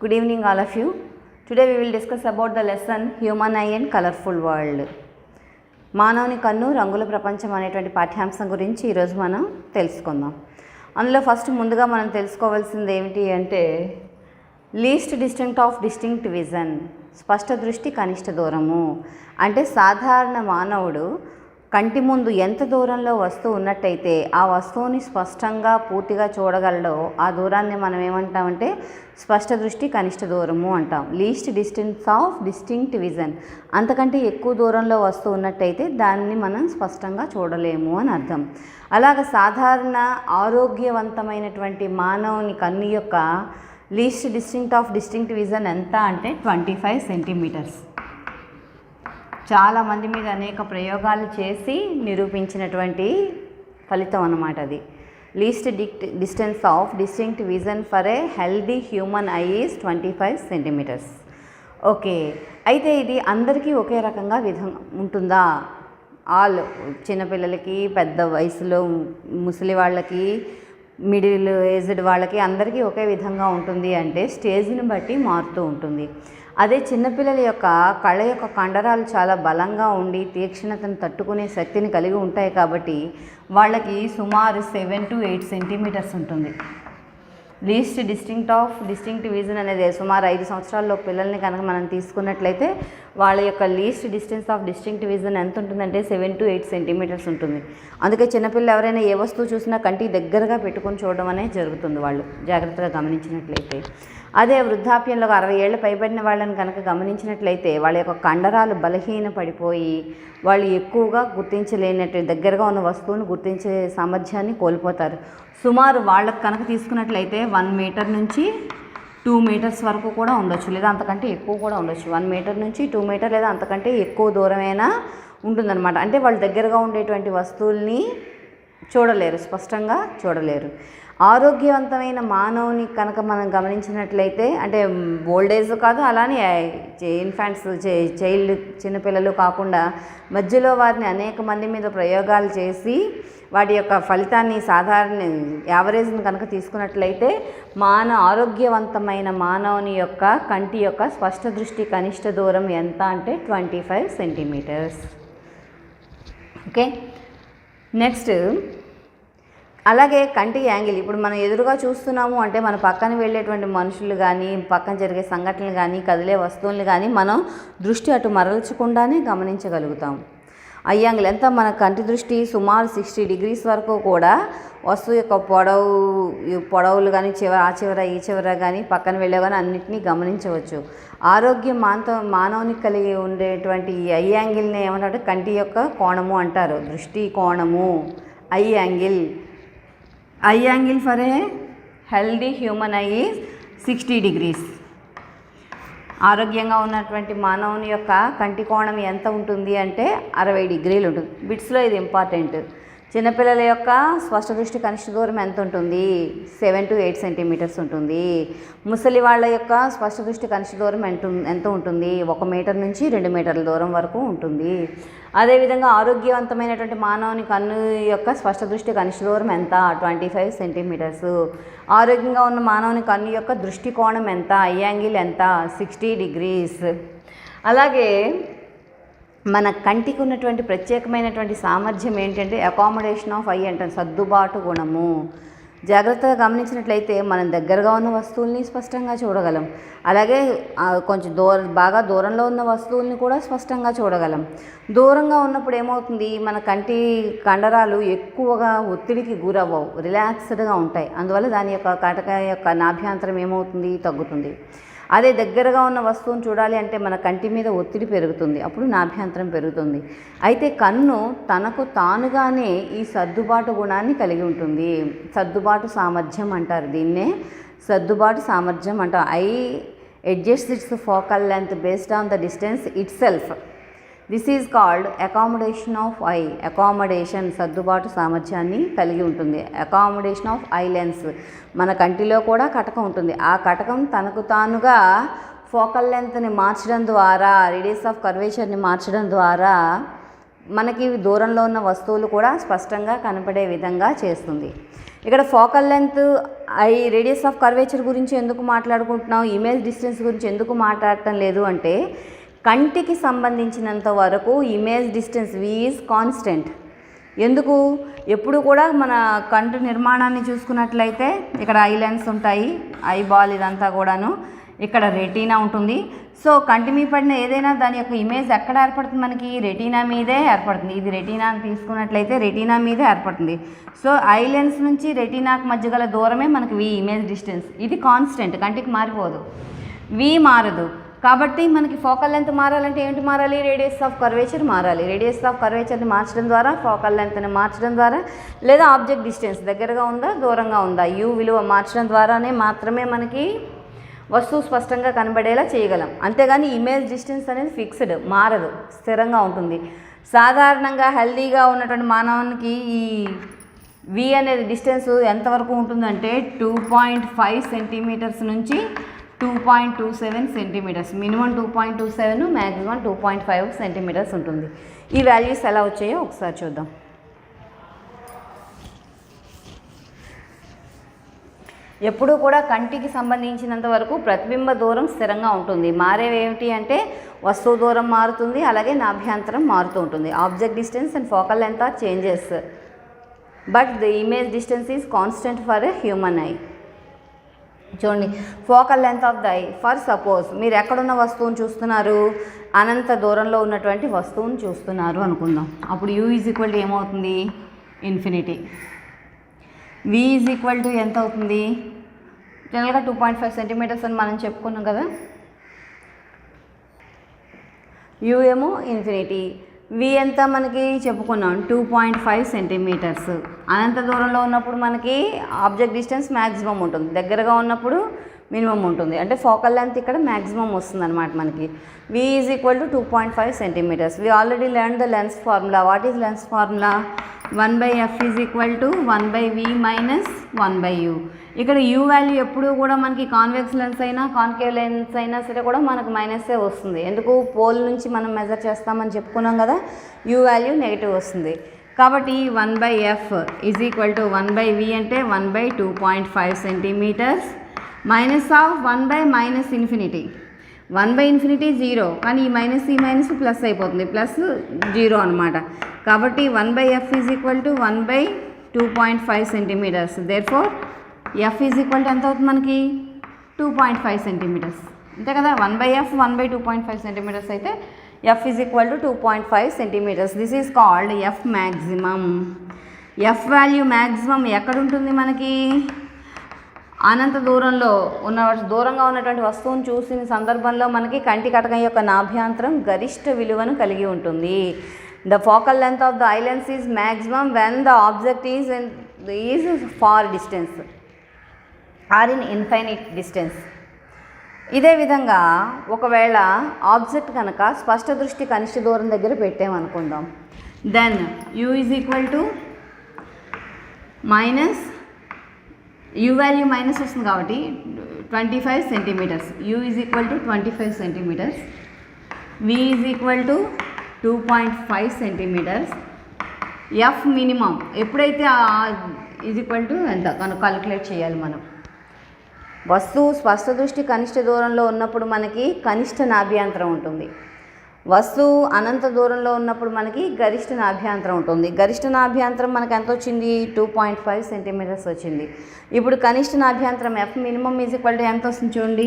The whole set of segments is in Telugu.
Good evening all of you. Today we will discuss about the lesson Human Eye and Colorful World. మానవుని కన్ను రంగుల ప్రపంచం అనేటువంటి పాఠ్యాంశం గురించి ఈరోజు మనం తెలుసుకుందాం. అందులో ఫస్ట్ ముందుగా మనం తెలుసుకోవాల్సింది ఏమిటి అంటే least distance of distinct vision, స్పష్ట దృష్టి కనిష్ట దూరము. అంటే సాధారణ మానవుడు కంటి ముందు ఎంత దూరంలో వస్తువు ఉన్నట్టయితే ఆ వస్తువుని స్పష్టంగా పూర్తిగా చూడగలడో ఆ దూరాన్ని మనం ఏమంటామంటే స్పష్ట దృష్టి కనిష్ట దూరము అంటాం. Least distance of distinct vision, అంతకంటే ఎక్కువ దూరంలో వస్తువు ఉన్నట్టయితే దాన్ని మనం స్పష్టంగా చూడలేము అని అర్థం. అలాగ సాధారణ ఆరోగ్యవంతమైనటువంటి మానవుని కన్ను యొక్క least distance of distinct vision ఎంత అంటే 25 సెంటీమీటర్స్. చాలామంది మీద అనేక ప్రయోగాలు చేసి నిరూపించినటువంటి ఫలితం అన్నమాట అది. Least distance of distinct vision for a healthy human eye is 25 centimetres. Okay, అయితే ఇది అందరికీ ఒకే రకంగా ఉంటుందా? ఆల్ చిన్నపిల్లలకి, పెద్ద వయసులో ముసలి వాళ్ళకి, మిడిల్ ఏజ్డ్ వాళ్ళకి అందరికీ ఒకే విధంగా ఉంటుంది అంటే స్టేజ్ని బట్టి మారుతూ ఉంటుంది. అదే చిన్నపిల్లల యొక్క కళ్ళ యొక్క కండరాలు చాలా బలంగా ఉండి తీక్షణతను తట్టుకునే శక్తిని కలిగి ఉంటాయి కాబట్టి వాళ్ళకి సుమారు 7 to 8 సెంటీమీటర్స్ ఉంటుంది. లీస్ట్ డిస్టింక్ట్ విజన్ అనేది సుమారు 5 సంవత్సరాల్లో పిల్లల్ని కనుక మనం తీసుకున్నట్లయితే వాళ్ళ యొక్క least distance of distinct vision ఎంత ఉంటుందంటే 7 to 8 సెంటీమీటర్స్ ఉంటుంది. అందుకే చిన్నపిల్లలు ఎవరైనా ఏ వస్తువు చూసినా కంటికి దగ్గరగా పెట్టుకొని చూడడం అనేది జరుగుతుంది వాళ్ళు జాగ్రత్తగా గమనించినట్లయితే. అదే వృద్ధాప్యంలో 60 ఏళ్ళు పైబడిన వాళ్ళని కనుక గమనించినట్లయితే వాళ్ళ యొక్క కండరాలు బలహీన పడిపోయి వాళ్ళు ఎక్కువగా గుర్తించలేనట్టు దగ్గరగా ఉన్న వస్తువును గుర్తించే సామర్థ్యాన్ని కోల్పోతారు. సుమారు వాళ్ళకు కనుక తీసుకున్నట్లయితే 1 మీటర్ నుంచి 2 మీటర్స్ వరకు కూడా ఉండొచ్చు, లేదా అంతకంటే ఎక్కువ కూడా ఉండొచ్చు. 1 మీటర్ నుంచి 2 మీటర్ లేదా అంతకంటే ఎక్కువ దూరమైనా ఉంటుందన్నమాట. అంటే వాళ్ళు దగ్గరగా ఉండేటువంటి వస్తువుల్ని చూడలేరు, స్పష్టంగా చూడలేరు. ఆరోగ్యవంతమైన మానవుని కనుక మనం గమనించినట్లయితే అంటే ఓల్డ్ ఏజ్ కాదు, అలానే ఇన్ఫాంట్స్ చైల్డ్ చిన్నపిల్లలు కాకుండా మధ్యలో వారిని అనేక మంది మీద ప్రయోగాలు చేసి వాటి యొక్క ఫలితాన్ని సాధారణ యావరేజ్ని కనుక తీసుకున్నట్లయితే ఆరోగ్యవంతమైన మానవుని యొక్క కంటి యొక్క స్పష్ట దృష్టి కనిష్ట దూరం ఎంత అంటే 25 సెంటీమీటర్స్. ఓకే, నెక్స్ట్ అలాగే కంటి యాంగిల్. ఇప్పుడు మనం ఎదురుగా చూస్తున్నాము అంటే మన పక్కన వెళ్ళేటువంటి మనుషులు కానీ, పక్కన జరిగే సంఘటనలు కానీ, కదిలే వస్తువులు కానీ మనం దృష్టి అటు మరల్చకుండానే గమనించగలుగుతాం. ఐ యాంగిల్ ఎంత, మన కంటి దృష్టి సుమారు 60 degrees వరకు కూడా వస్తువు యొక్క పొడవులు కానీ ఆ చివర ఈ చివర కానీ పక్కన వెళ్ళే కానీ అన్నింటినీ గమనించవచ్చు. ఆరోగ్యం మానవునికి కలిగి ఉండేటువంటి ఈ ఐ యాంగిల్ని ఏమంటారు? కంటి యొక్క కోణము అంటారు. దృష్టి కోణము eye angle. Eye angle for a healthy human eye is 60 degrees. ఆరోగ్యంగా ఉన్నటువంటి మానవుని యొక్క కంటి కోణం ఎంత ఉంటుంది అంటే 60 degrees ఉంటుంది. బిట్స్లో ఇది ఇంపార్టెంట్. చిన్నపిల్లల యొక్క స్పష్ట దృష్టి కనిష్ట దూరం ఎంత ఉంటుంది? 7 to 8 సెంటీమీటర్స్ ఉంటుంది. ముసలి వాళ్ళ యొక్క స్పష్ట దృష్టి కనిష్ట దూరం ఎంత ఉంటుంది? 1 మీటర్ నుంచి 2 మీటర్ల దూరం వరకు ఉంటుంది. అదేవిధంగా ఆరోగ్యవంతమైనటువంటి మానవుని కన్ను యొక్క స్పష్ట దృష్టి కనిష్ట దూరం ఎంత? 25 సెంటీమీటర్స్. ఆరోగ్యంగా ఉన్న మానవుని కన్ను యొక్క దృష్టి కోణం ఎంత? ఐ యాంగిల్ ఎంత? 60 degrees. అలాగే మన కంటికి ఉన్నటువంటి ప్రత్యేకమైనటువంటి సామర్థ్యం ఏంటంటే అకామిడేషన్ ఆఫ్ ఐ అంటాం, సర్దుబాటు గుణము. జాగ్రత్తగా గమనించినట్లయితే మనం దగ్గరగా ఉన్న వస్తువుల్ని స్పష్టంగా చూడగలం. అలాగే కొంచెం బాగా దూరంలో ఉన్న వస్తువుల్ని కూడా స్పష్టంగా చూడగలం. దూరంగా ఉన్నప్పుడు ఏమవుతుంది? మన కంటి కండరాలు ఎక్కువగా ఒత్తిడికి గురవ్వవు, రిలాక్స్డ్గా ఉంటాయి. అందువల్ల దాని యొక్క కటక యొక్క నాభ్యంతరం ఏమవుతుంది? తగ్గుతుంది. అదే దగ్గరగా ఉన్న వస్తువును చూడాలి అంటే మన కంటి మీద ఒత్తిడి పెరుగుతుంది, అప్పుడు నాభ్యంతరం పెరుగుతుంది. అయితే కన్ను తనకు తానుగానే ఈ సర్దుబాటు గుణాన్ని కలిగి ఉంటుంది. సర్దుబాటు సామర్థ్యం అంటారు దీన్నే, సర్దుబాటు సామర్థ్యం అంటారు. I adjust it's focal length based on the distance it self. This is called accommodation of I. Accommodation సర్దుబాటు సామర్థ్యాన్ని కలిగి ఉంటుంది. Accommodation of eye lens. మన కంటిలో కూడా కటకం ఉంటుంది. ఆ కటకం తనకు తానుగా ఫోకల్ లెంత్ని మార్చడం ద్వారా, రేడియస్ ఆఫ్ కర్వేచర్ని మార్చడం ద్వారా మనకి దూరంలో ఉన్న వస్తువులు కూడా స్పష్టంగా కనపడే విధంగా చేస్తుంది. ఇక్కడ focal length radius of curvature గురించి ఎందుకు మాట్లాడుకుంటున్నాం, ఇమేజ్ డిస్టెన్స్ గురించి ఎందుకు మాట్లాడటం లేదు అంటే కంటికి సంబంధించినంత వరకు image distance V is constant. ఎందుకు, ఎప్పుడు కూడా మన కంటి నిర్మాణాన్ని చూసుకున్నట్లయితే ఇక్కడ ఐ లెన్స్ ఉంటాయి, ఐ బాల్ ఇదంతా కూడాను, ఇక్కడ రెటీనా ఉంటుంది. సో కంటి మీద పడిన ఏదైనా దాని యొక్క ఇమేజ్ ఎక్కడ ఏర్పడుతుంది, మనకి రెటీనా మీదే ఏర్పడుతుంది. ఇది రెటీనా అని తీసుకున్నట్లయితే రెటీనా మీదే ఏర్పడుతుంది. సో ఐ లెన్స్ నుంచి రెటీనాకు మధ్య గల దూరమే మనకి V ఇమేజ్ డిస్టెన్స్. ఇది కాన్స్టెంట్, కంటికి మారిపోదు, V మారదు. కాబట్టి మనకి ఫోకల్ లెంత్ మారాలంటే ఏంటి మారాలి, రేడియస్ ఆఫ్ కర్వేచర్ మారాలి. రేడియస్ ఆఫ్ కర్వేచర్ని మార్చడం ద్వారా, ఫోకల్ లెంత్ని మార్చడం ద్వారా, లేదా ఆబ్జెక్ట్ డిస్టెన్స్ దగ్గరగా ఉందా దూరంగా ఉందా U విలువ మార్చడం ద్వారానే మాత్రమే మనకి వస్తువు స్పష్టంగా కనబడేలా చేయగలం. అంతేగాని ఇమేజ్ డిస్టెన్స్ అనేది ఫిక్స్డ్, మారదు, స్థిరంగా ఉంటుంది. సాధారణంగా హెల్దీగా ఉన్నటువంటి మానవునికి ఈ V అనేది డిస్టెన్స్ ఎంతవరకు ఉంటుందంటే 2.5 సెంటీమీటర్స్ నుంచి 2.27 సెంటీమీటర్స్. మినిమం 2.27, మ్యాక్సిమం 2.5 సెంటీమీటర్స్ ఉంటుంది. ఈ వాల్యూస్ ఎలా వచ్చాయో ఒకసారి చూద్దాం. ఎప్పుడూ కూడా కంటికి సంబంధించినంత వరకు ప్రతిబింబ దూరం స్థిరంగా ఉంటుంది. మారేవి ఏమిటి అంటే వస్తువు దూరం మారుతుంది, అలాగే నాభ్యంతరం మారుతూ ఉంటుంది. Object distance and focal length are changes, but the image distance is constant for a human eye. చూడండి, focal length of the eye. For suppose మీరు ఎక్కడున్న వస్తువును చూస్తున్నారు, అనంత దూరంలో ఉన్నటువంటి వస్తువును చూస్తున్నారు అనుకుందాం. అప్పుడు U ఈజ్ ఈక్వల్ టు ఏమవుతుంది, infinity. V is equal to ఎంత అవుతుంది, జనరల్గా 2.5 సెంటీమీటర్స్ అని మనం చెప్పుకున్నాం కదా. U ఏమో ఇన్ఫినిటీ, V ఎంత మనకి చెప్పుకున్నాం 2.5 సెంటీమీటర్స్. అనంత దూరంలో ఉన్నప్పుడు మనకి ఆబ్జెక్ట్ డిస్టెన్స్ మ్యాక్సిమం ఉంటుంది, దగ్గరగా ఉన్నప్పుడు మినిమం ఉంటుంది. అంటే ఫోకల్ లెంత్ ఇక్కడ మ్యాక్సిమం వస్తుంది అనమాట మనకి. V is equal to 2.5 centimetres. We already learn the lens formula. What is lens formula, 1/f is equal to 1/v minus 1/u. ఇక్కడ U వాల్యూ ఎప్పుడు కూడా మనకి కాన్వెక్స్ లెన్స్ అయినా కాన్కేవ్ లెన్స్ అయినా సరే కూడా మనకు మైనస్సే వస్తుంది. ఎందుకు, పోల్ నుంచి మనం మెజర్ చేస్తామని చెప్పుకున్నాం కదా, U వాల్యూ నెగిటివ్ వస్తుంది. కాబట్టి 1/f is equal to 1/v అంటే 1/2.5 సెంటీమీటర్స్ మైనస్ ఆఫ్ 1/- ఇన్ఫినిటీ. 1/∞ 0, కానీ ఈ మైనస్ ప్లస్ అయిపోతుంది, ప్లస్ 0 అనమాట. కాబట్టి 1/f is equal to 1/2.5 centimetres. Therefore F is equal to ఎంత అవుతుంది మనకి, 2.5 సెంటీమీటర్స్. అంతే కదా, 1/f 1/2.5 సెంటీమీటర్స్ అయితే F is equal to 2.5 centimetres. This is called F maximum. F value maximum ఎక్కడ ఉంటుంది మనకి, అనంత దూరంగా ఉన్నటువంటి వస్తువును చూసిన సందర్భంలో మనకి కంటి కటకం యొక్క నాభ్యంతరం గరిష్ట విలువను కలిగి ఉంటుంది. The focal length of the eye lens is maximum when the object is far distance or in infinite distance. ఇదే విధంగా ఒకవేళ ఆబ్జెక్ట్ కనుక స్పష్ట దృష్టి కనిష్ట దూరం దగ్గర పెట్టామనుకుందాం, then U is equal to minus, U value minus వస్తుంది కాబట్టి 25 centimetres. U is equal to 25 centimetres. V is equal to 2.5 centimetres. F minimum ఎప్పుడైతే ఈజ్ ఈక్వల్ టు ఎంత క్యాలిక్యులేట్ చేయాలి మనం. వస్తువు స్పష్ట దృష్టి కనిష్ట దూరంలో ఉన్నప్పుడు మనకి కనిష్ట నాభ్యంతరం ఉంటుంది. వస్తువు అనంత దూరంలో ఉన్నప్పుడు మనకి గరిష్ట నాభ్యంతరం ఉంటుంది. గరిష్ట నాభ్యంతరం మనకి ఎంత వచ్చింది, 2.5 సెంటీమీటర్స్ వచ్చింది. ఇప్పుడు కనిష్ట నాభ్యంతరం F minimum is equal to ఎంత వస్తుంది చూడండి,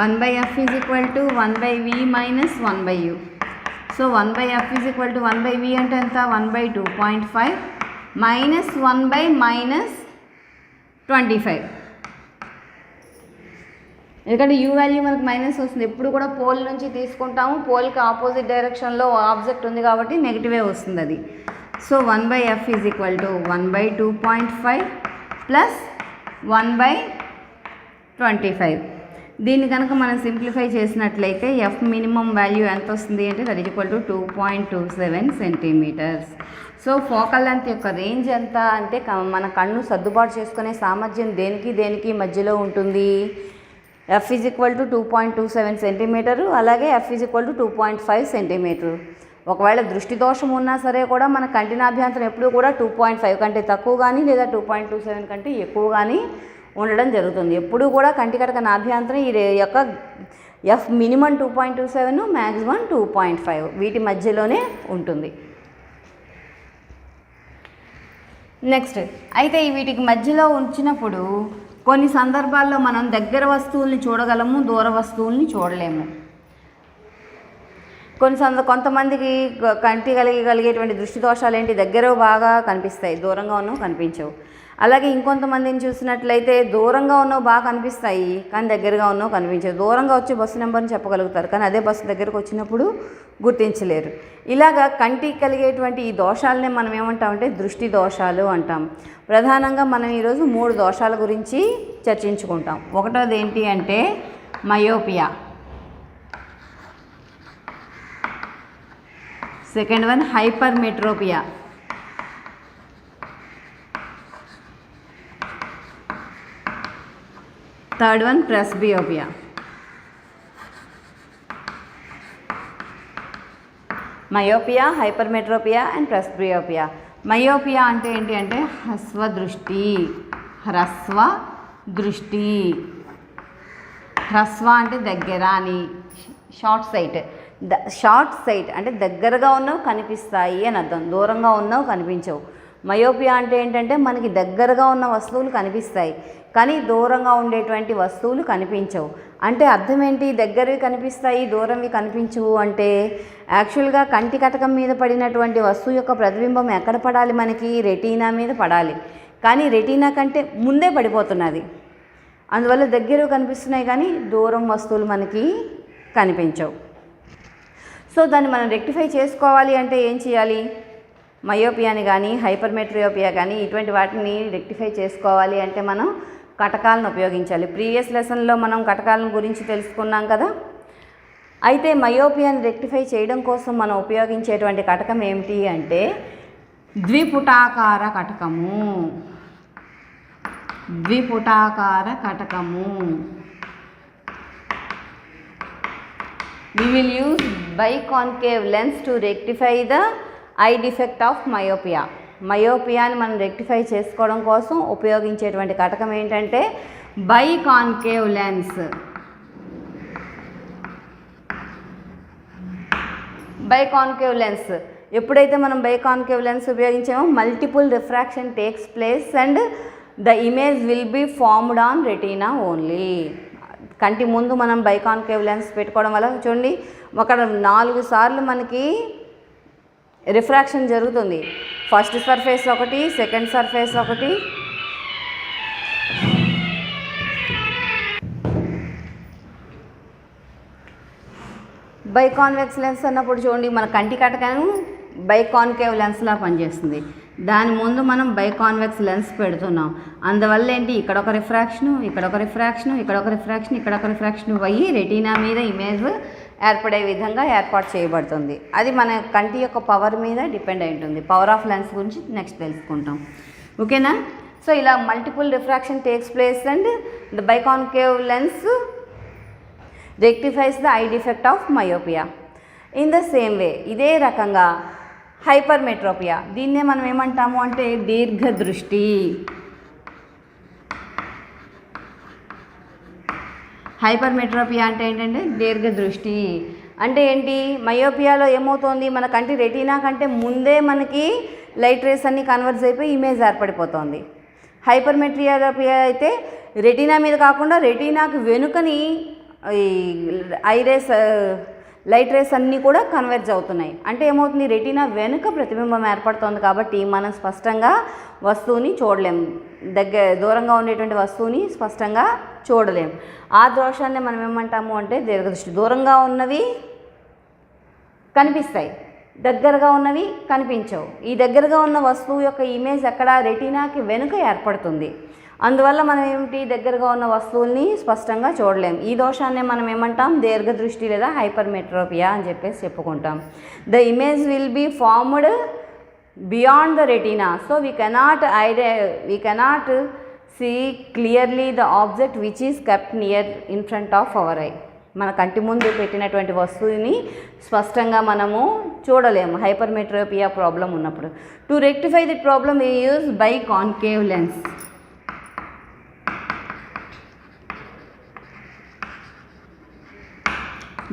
1/f is equal to 1/v minus 1/u. So 1/f is equal to 1/v అంటే ఎంత, 1/2.5 మైనస్ 1/-25. ఎందుకంటే U వాల్యూ మనకు మైనస్ వస్తుంది. ఎప్పుడు కూడా పోల్ నుంచి తీసుకుంటాము, పోల్కి ఆపోజిట్ డైరెక్షన్లో ఆబ్జెక్ట్ ఉంది కాబట్టి నెగిటివే వస్తుంది అది. So 1/f is equal to 1/2.5 plus 1/25. దీన్ని కనుక మనం సింప్లిఫై చేసినట్లయితే F మినిమం వాల్యూ ఎంత వస్తుంది అంటే that is equal to 2.27 centimetres. So focal length యొక్క రేంజ్ ఎంత అంటే మన కన్ను సర్దుబాటు చేసుకునే సామర్థ్యం దేనికి మధ్యలో ఉంటుంది. F is equal to 2.27 centimetre, అలాగే F is equal to 2.5 centimetre. ఒకవేళ దృష్టి దోషం ఉన్నా సరే కూడా మన కంటి నాభ్యంతరం ఎప్పుడూ కూడా 2.5 కంటే తక్కువ కానీ లేదా 2.27 కంటే ఎక్కువ కానీ ఉండడం జరుగుతుంది. ఎప్పుడూ కూడా కంటి కటక నాభ్యంతరం ఈ యొక్క ఎఫ్ మినిమం 2.27 మ్యాక్సిమం 2.5 వీటి మధ్యలోనే ఉంటుంది. నెక్స్ట్ అయితే ఈ మధ్యలో ఉంచినప్పుడు కొన్ని సందర్భాల్లో మనం దగ్గర వస్తువుల్ని చూడగలము, దూర వస్తువుల్ని చూడలేము. కొంతమందికి కంటి కలిగేటువంటి దృష్టి దోషాలు ఏంటి, దగ్గర బాగా కనిపిస్తాయి, దూరంగా ఉన్నవి కనిపించవు. అలాగే ఇంకొంతమందిని చూసినట్లయితే దూరంగా ఉన్నవి బాగా కనిపిస్తాయి కానీ దగ్గరగా ఉన్నవి కనిపించవు. దూరంగా వచ్చి బస్సు నెంబర్ని చెప్పగలుగుతారు కానీ అదే బస్సు దగ్గరకు వచ్చినప్పుడు గుర్తించలేరు. ఇలాగా కంటికి కలిగేటువంటి ఈ దోషాలనే మనం ఏమంటామంటే దృష్టి దోషాలు అంటాం. ప్రధానంగా మనం ఈరోజు 3 దోషాల గురించి చర్చించుకుంటాం. ఒకటోది ఏంటి అంటే myopia, second one hypermetropia, third one presbyopia. Myopia, hypermetropia and presbyopia. Myopia అంటే ఏంటి అంటే హ్రస్వ దృష్టి. హ్రస్వ అంటే దగ్గర అని, షార్ట్ సైట్ అంటే దగ్గరగా ఉన్నవి కనిపిస్తాయి అని అర్థం, దూరంగా ఉన్నవి కనిపించవు. మయోపియా అంటే ఏంటంటే మనకి దగ్గరగా ఉన్న వస్తువులు కనిపిస్తాయి కానీ దూరంగా ఉండేటువంటి వస్తువులు కనిపించవు. అంటే అర్థం ఏంటి, దగ్గరవి కనిపిస్తాయి దూరంవి కనిపించవు అంటే యాక్చువల్గా కంటి కటకం మీద పడినటువంటి వస్తువు యొక్క ప్రతిబింబం ఎక్కడ పడాలి, మనకి రెటీనా మీద పడాలి. కానీ రెటీనా కంటే ముందే పడిపోతున్నది, అందువల్ల దగ్గరవి కనిపిస్తున్నాయి కానీ దూరం వస్తువులు మనకి కనిపించవు. సో దాన్ని మనం రెక్టిఫై చేసుకోవాలి అంటే ఏం చేయాలి, మయోపియాని కానీ హైపర్మెట్రియోపియా కానీ ఇటువంటి వాటిని రెక్టిఫై చేసుకోవాలి అంటే మనం కటకాలను ఉపయోగించాలి. ప్రీవియస్ లెసన్లో మనం కటకాలను గురించి తెలుసుకున్నాం కదా. అయితే మయోపియాని రెక్టిఫై చేయడం కోసం మనం ఉపయోగించేటువంటి కటకం ఏమిటి అంటే ద్విపుటాకార కటకము. We will use biconcave lens to rectify the eye defect of myopia. మయోపియాని మనం రెక్టిఫై చేసుకోవడం కోసం ఉపయోగించేటువంటి కటకం ఏంటంటే బైకాన్కేవ్ లెన్స్. ఎప్పుడైతే మనం బైకాన్కేవ్ లెన్స్ ఉపయోగించామో multiple refraction takes place and the image will be formed on retina only. కంటి ముందు మనం బైకాన్కేవ్ లెన్స్ పెట్టుకోవడం వల్ల చూడండి అక్కడ 4 సార్లు మనకి రిఫ్రాక్షన్ జరుగుతుంది. ఫస్ట్ సర్ఫేస్ ఒకటి, సెకండ్ సర్ఫేస్ ఒకటి, బైకాన్వెక్స్ లెన్స్ అన్నప్పుడు చూడండి మన కంటి కటకను బైకాన్కేవ్ లెన్స్లా పనిచేస్తుంది. దాని ముందు మనం బైకాన్వెక్స్ లెన్స్ పెడుతున్నాం. అందువల్ల ఏంటి ఇక్కడ ఒక రిఫ్రాక్షను, ఇక్కడ ఒక రిఫ్రాక్షను, ఇక్కడ ఒక రిఫ్రాక్షన్, ఇక్కడ ఒక రిఫ్రాక్షన్ అయ్యి రెటీనా మీద ఇమేజ్ ఏర్పడే విధంగా ఏర్పాటు చేయబడుతుంది. అది మన కంటి యొక్క పవర్ మీద డిపెండ్ అయి ఉంటుంది. పవర్ ఆఫ్ లెన్స్ గురించి నెక్స్ట్ తెలుసుకుంటాం, ఓకేనా. సో ఇలా multiple refraction takes place and the biconcave lens rectifies the eye defect of myopia. In the same way ఇదే రకంగా హైపర్మెట్రోపియా, దీన్నే మనం ఏమంటాము అంటే దీర్ఘదృష్టి. హైపర్మెట్రోపియా అంటే ఏంటంటే దీర్ఘదృష్టి. అంటే ఏంటి, మయోపియాలో ఏమవుతోంది, మన కంటి రెటీనా కంటే ముందే మనకి లైట్ రేస్ అన్నీ కన్వర్జ్ అయిపోయి ఇమేజ్ ఏర్పడిపోతుంది. హైపర్మెట్రోపియా అయితే రెటీనా మీద కాకుండా రెటీనాకి వెనుకని ఈ లైట్ రేస్ అన్నీ కూడా కన్వర్జ్ అవుతున్నాయి. అంటే ఏమవుతుంది, రెటీనా వెనుక ప్రతిబింబం ఏర్పడుతుంది కాబట్టి మనం స్పష్టంగా వస్తువుని చూడలేము, దూరంగా ఉండేటువంటి వస్తువుని స్పష్టంగా చూడలేము. ఆ దోషాన్ని మనం ఏమంటాము అంటే దీర్ఘదృష్టి. దూరంగా ఉన్నవి కనిపిస్తాయి, దగ్గరగా ఉన్నవి కనిపించవు. ఈ దగ్గరగా ఉన్న వస్తువు యొక్క ఇమేజ్ ఎక్కడ, రెటీనాకి వెనుక ఏర్పడుతుంది. అందువల్ల మనం ఏమిటి, దగ్గరగా ఉన్న వస్తువుల్ని స్పష్టంగా చూడలేం. ఈ దోషాన్ని మనం ఏమంటాం, దీర్ఘదృష్టి లేదా హైపర్మెట్రోపియా అని చెప్పేసి చెప్పుకుంటాం. The image will be formed beyond the retina. So we cannot see clearly the object which is kept near in front of our eye. మన కంటి ముందు పెట్టినటువంటి వస్తువుని స్పష్టంగా మనము చూడలేము హైపర్మెట్రోపియా ప్రాబ్లం ఉన్నప్పుడు. To rectify the problem we use biconcave lens.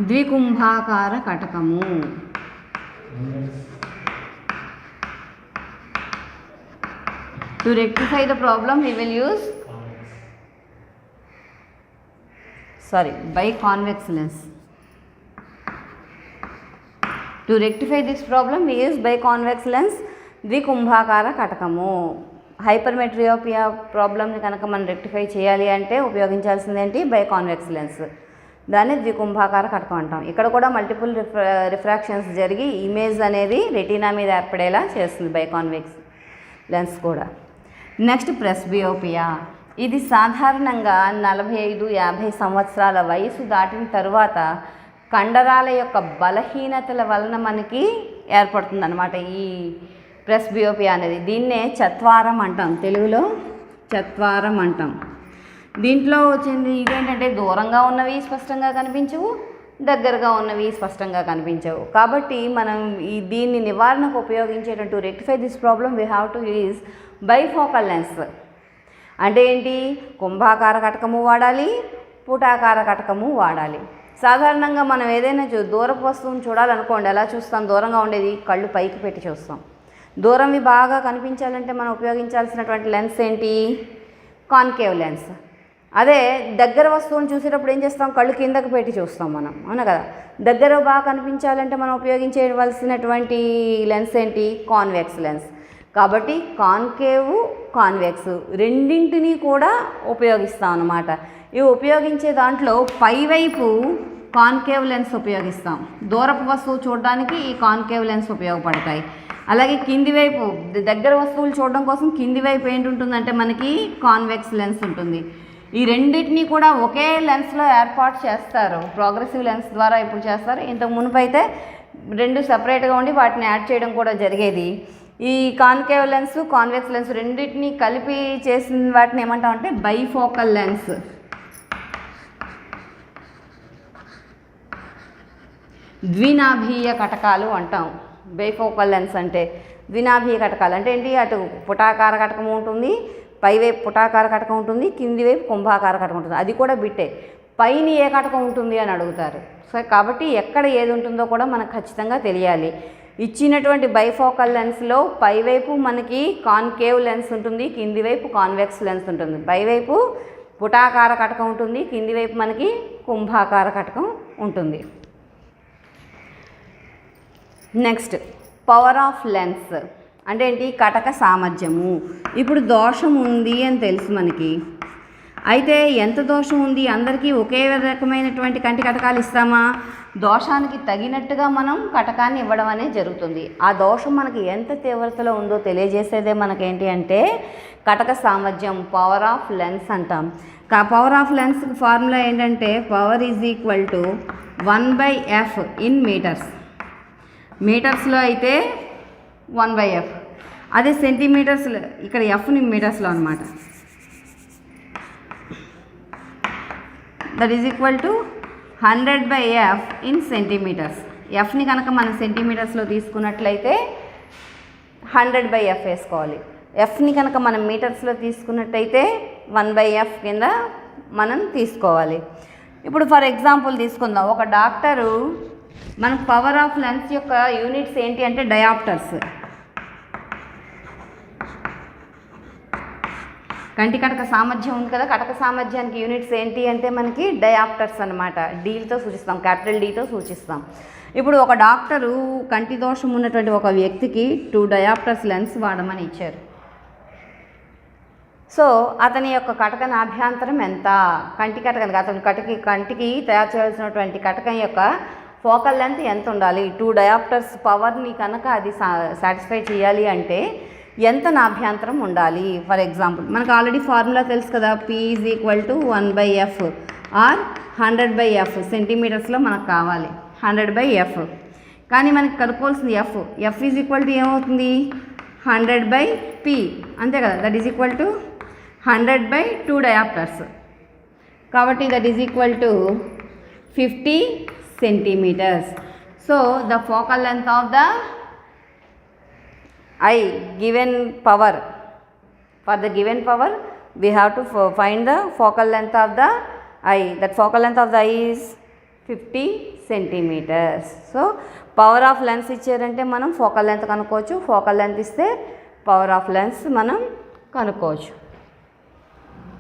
ద్వికుంభాకార కటకము. To rectify the problem we will use biconvex lens. To rectify this problem we use biconvex lens. ద్వికుంభాకార కటకము. హైపర్మెట్రియోపియా ప్రాబ్లమ్ని కనుక మనం రెక్టిఫై చేయాలి అంటే ఉపయోగించాల్సింది ఏంటి? Biconvex lens. దాన్ని ద్వికుంభాకార కటకం అంటాం. ఇక్కడ కూడా మల్టిపుల్ రిఫ్రాక్షన్స్ జరిగి ఇమేజ్ అనేది రెటీనా మీద ఏర్పడేలా చేస్తుంది బైకాన్వెక్స్ లెన్స్ కూడా. Next presbyopia. ఇది సాధారణంగా 45-50 సంవత్సరాల వయసు దాటిన తరువాత కండరాల యొక్క బలహీనతల వలన మనకి ఏర్పడుతుందన్నమాట ఈ ప్రెస్బియోపియా అనేది. దీన్నే చత్వారం అంటాం, తెలుగులో చత్వారం అంటాం. దీంట్లో వచ్చింది ఇదేంటంటే దూరంగా ఉన్నవి స్పష్టంగా కనిపించవు, దగ్గరగా ఉన్నవి స్పష్టంగా కనిపించవు. కాబట్టి మనం దీన్ని నివారణకు ఉపయోగించేటట్టు rectify this problem we have to use bifocal lens. అంటే ఏంటి? కుంభాకార కటకము వాడాలి, పుటాకార కటకము వాడాలి. సాధారణంగా మనం ఏదైనా దూరపు వస్తువుని చూడాలనుకోండి, ఎలా చూస్తాం? దూరంగా ఉండేది కళ్ళు పైకి పెట్టి చూస్తాం. దూరంవి బాగా కనిపించాలంటే మనం ఉపయోగించాల్సినటువంటి లెన్స్ ఏంటి? Concave lens. అదే దగ్గర వస్తువుని చూసేటప్పుడు ఏం చేస్తాం? కళ్ళు కిందకు పెట్టి చూస్తాం మనం, అవునా కదా? దగ్గర బాగా కనిపించాలంటే మనం ఉపయోగించవలసినటువంటి లెన్స్ ఏంటి? Convex lens. కాబట్టి కాన్కేవ్, కాన్వెక్స్ రెండింటినీ కూడా ఉపయోగిస్తాం అన్నమాట. ఇవి ఉపయోగించే దాంట్లో పైవైపు కాన్కేవ్ లెన్స్ ఉపయోగిస్తాం. దూరపు వస్తువు చూడడానికి ఈ కాన్కేవ్ లెన్స్ ఉపయోగపడతాయి. అలాగే కింది వైపు దగ్గర వస్తువులు చూడడం కోసం కింది వైపు ఏంటి ఉంటుందంటే మనకి కాన్వెక్స్ లెన్స్ ఉంటుంది. ఈ రెండింటినీ కూడా ఒకే లెన్స్లో ఏర్పాటు చేస్తారు. ప్రోగ్రెసివ్ లెన్స్ ద్వారా ఇప్పుడు చేస్తారు. ఇంతకు మునుపు అయితే రెండు సపరేట్గా ఉండి వాటిని యాడ్ చేయడం కూడా జరిగేది. ఈ కాన్కేవ్ లెన్స్, కాన్వెక్స్ లెన్స్ రెండింటినీ కలిపి చేసిన వాటిని ఏమంటామంటే బైఫోకల్ లెన్స్. ద్వినాభీయ కటకాలు అంటాం. బైఫోకల్ లెన్స్ అంటే ద్వినాభీయ కటకాలు అంటే ఏంటి? అటు పుటాకార కటకం ఉంటుంది, పైవైపు పుటాకార కటకం ఉంటుంది, కింది వైపు కుంభాకార కటకం ఉంటుంది. అది కూడా బిట్టే. పైన ఏ కటకం ఉంటుంది అని అడుగుతారు. సో కాబట్టి ఎక్కడ ఏది ఉంటుందో కూడా మనకు ఖచ్చితంగా తెలియాలి. ఇచ్చినటువంటి బైఫోకల్ లెన్స్లో పైవైపు మనకి కాన్కేవ్ లెన్స్ ఉంటుంది, కింది వైపు కాన్వెక్స్ లెన్స్ ఉంటుంది. పైవైపు పుటాకార కటకం ఉంటుంది, కింది వైపు మనకి కుంభాకార కటకం ఉంటుంది. నెక్స్ట్ పవర్ ఆఫ్ లెన్స్ అంటే ఏంటి? కటక సామర్థ్యము. ఇప్పుడు దోషం ఉంది అని తెలుసు మనకి. అయితే ఎంత దోషం ఉంది? అందరికీ ఒకే రకమైనటువంటి కంటి కటకాలు ఇస్తామా? దోషానికి తగినట్టుగా మనం కటకాన్ని ఇవ్వడం అనేది జరుగుతుంది. ఆ దోషం మనకి ఎంత తీవ్రతలో ఉందో తెలియజేసేదే మనకేంటి అంటే కటక సామర్థ్యం, పవర్ ఆఫ్ లెన్స్ అంటాం. పవర్ ఆఫ్ లెన్స్కి ఫార్ములా ఏంటంటే power is equal to 1/f in metres. మీటర్స్లో అయితే 1/f, అదే సెంటీమీటర్స్లో ఇక్కడ ఎఫ్ని మీటర్స్లో అనమాట. That is equal to 100/f in centimetres. ఎఫ్ని కనుక మనం సెంటీమీటర్స్లో తీసుకున్నట్లయితే 100/f వేసుకోవాలి. ఎఫ్ని కనుక మనం మీటర్స్లో తీసుకున్నట్టయితే 1/f కింద మనం తీసుకోవాలి. ఇప్పుడు ఫర్ ఎగ్జాంపుల్ తీసుకుందాం. ఒక డాక్టరు మనకు పవర్ ఆఫ్ లెన్స్ యొక్క యూనిట్స్ ఏంటి అంటే డయాప్టర్స్. కంటి కటక సామర్థ్యం ఉంది కదా, కటక సామర్థ్యానికి యూనిట్స్ ఏంటి అంటే మనకి డయాప్టర్స్ అనమాట. డీతో సూచిస్తాం, క్యాపిటల్ డీతో సూచిస్తాం. ఇప్పుడు ఒక డాక్టరు కంటి దోషం ఉన్నటువంటి ఒక వ్యక్తికి 2 డయాప్టర్స్ లెన్స్ వాడమని ఇచ్చారు. సో అతని యొక్క కటక నాభ్యంతరం ఎంత? కంటి కటకానికి అతని కంటికి తయారు చేయాల్సినటువంటి కటకం యొక్క ఫోకల్ లెంత్ ఎంత ఉండాలి? 2 డయాప్టర్స్ పవర్ని కనుక అది సాటిస్ఫై చేయాలి అంటే ఎంత నాభ్యంతరం ఉండాలి? ఫర్ ఎగ్జాంపుల్ మనకు ఆల్రెడీ ఫార్ములా తెలుసు కదా, P is equal to 1/f or 100/f. సెంటీమీటర్స్లో మనకు కావాలి 100/f. కానీ మనకి కనుక్కోవాల్సింది ఎఫ్ ఈజ్ ఈక్వల్ టు ఏమవుతుంది? 100/p అంతే కదా. That is equal to 100/2 dioptres. కాబట్టి that is equal to 50 centimeters. So the focal length of the eye given power, for the given power we have to find the focal length of the eye. That focal length of the eye is 50 centimeters. So power of lens ఇచ్చారంటే మనం ఫోకల్ లెంత్ కనుక్కోవచ్చు, ఫోకల్ లెంత్ ఇస్తే పవర్ ఆఫ్ లెన్స్ మనం కనుక్కోవచ్చు.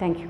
Thank you.